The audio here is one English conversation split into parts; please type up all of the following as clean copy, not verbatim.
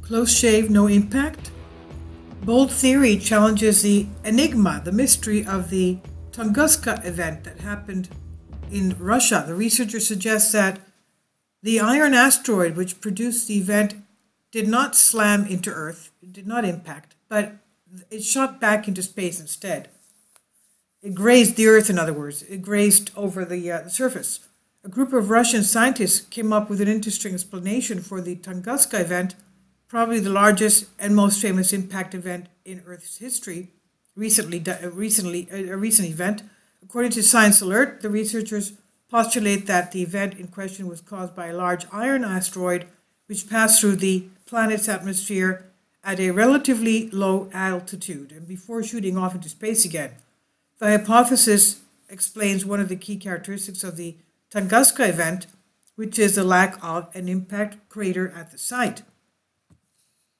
Close shave, no impact. Bold theory challenges the enigma, the mystery of the Tunguska event that happened in Russia. The researcher suggests that the iron asteroid which produced the event did not slam into Earth, it did not impact, but it shot back into space instead. It grazed the Earth, in other words. It grazed over the surface. A group of Russian scientists came up with an interesting explanation for the Tunguska event, probably the largest and most famous impact event in Earth's history, a recent event. According to Science Alert, the researchers postulate that the event in question was caused by a large iron asteroid which passed through the planet's atmosphere at a relatively low altitude and before shooting off into space again. The hypothesis explains one of the key characteristics of the Tunguska event, which is the lack of an impact crater at the site.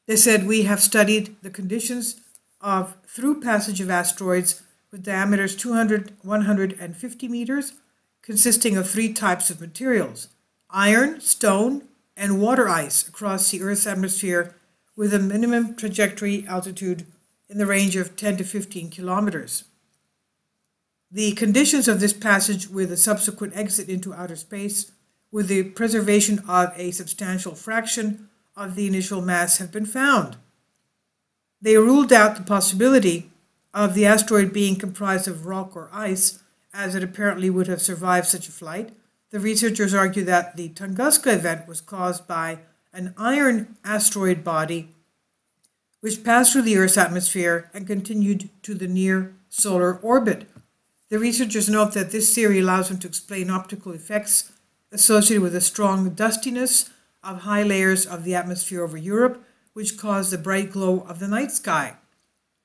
They said, we have studied the conditions of through passage of asteroids with diameters 200, 150 meters, consisting of 3 types of materials: iron, stone, and water ice across the Earth's atmosphere with a minimum trajectory altitude in the range of 10 to 15 kilometers. The conditions of this passage with a subsequent exit into outer space with the preservation of a substantial fraction of the initial mass have been found. They ruled out the possibility of the asteroid being comprised of rock or ice, as it apparently would have survived such a flight. The researchers argue that the Tunguska event was caused by an iron asteroid body which passed through the Earth's atmosphere and continued to the near solar orbit. The researchers note that this theory allows them to explain optical effects associated with a strong dustiness of high layers of the atmosphere over Europe, which caused the bright glow of the night sky.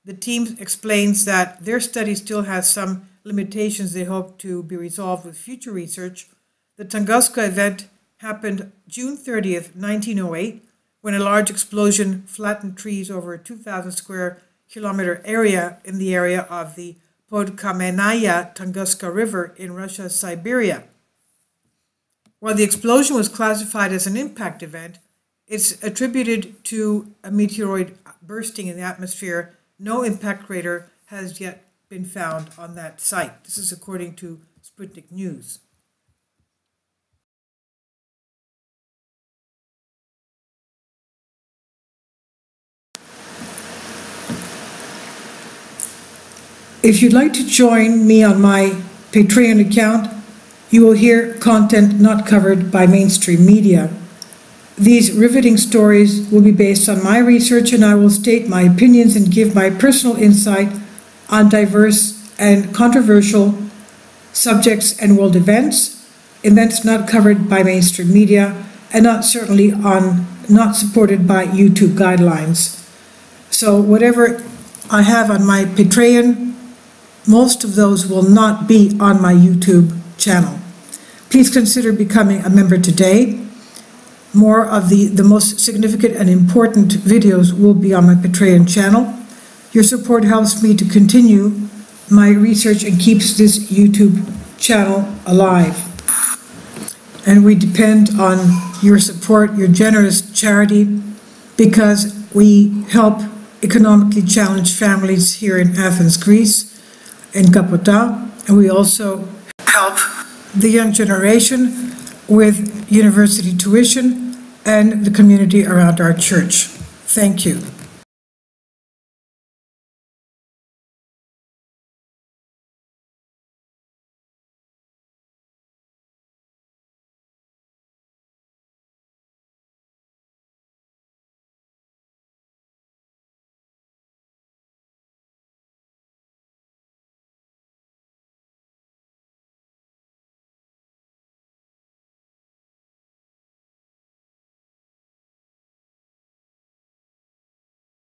The team explains that their study still has some limitations they hope to be resolved with future research. The Tunguska event happened June 30th, 1908, when a large explosion flattened trees over a 2,000 square kilometer area in the area of the Podkamenaya Tunguska River in Russia's Siberia. While the explosion was classified as an impact event, it's attributed to a meteoroid bursting in the atmosphere. No impact crater has yet been found on that site. This is according to Sputnik News. If you'd like to join me on my Patreon account, you will hear content not covered by mainstream media. These riveting stories will be based on my research, and I will state my opinions and give my personal insight on diverse and controversial subjects and world events not covered by mainstream media, and not supported by YouTube guidelines. So whatever I have on my Patreon, most of those will not be on my YouTube channel. Please consider becoming a member today. More of the most significant and important videos will be on my Patreon channel. Your support helps me to continue my research and keeps this YouTube channel alive. And we depend on your support, your generous charity, because we help economically challenged families here in Athens, Greece, in Kapota, and we also help the young generation with university tuition and the community around our church. Thank you.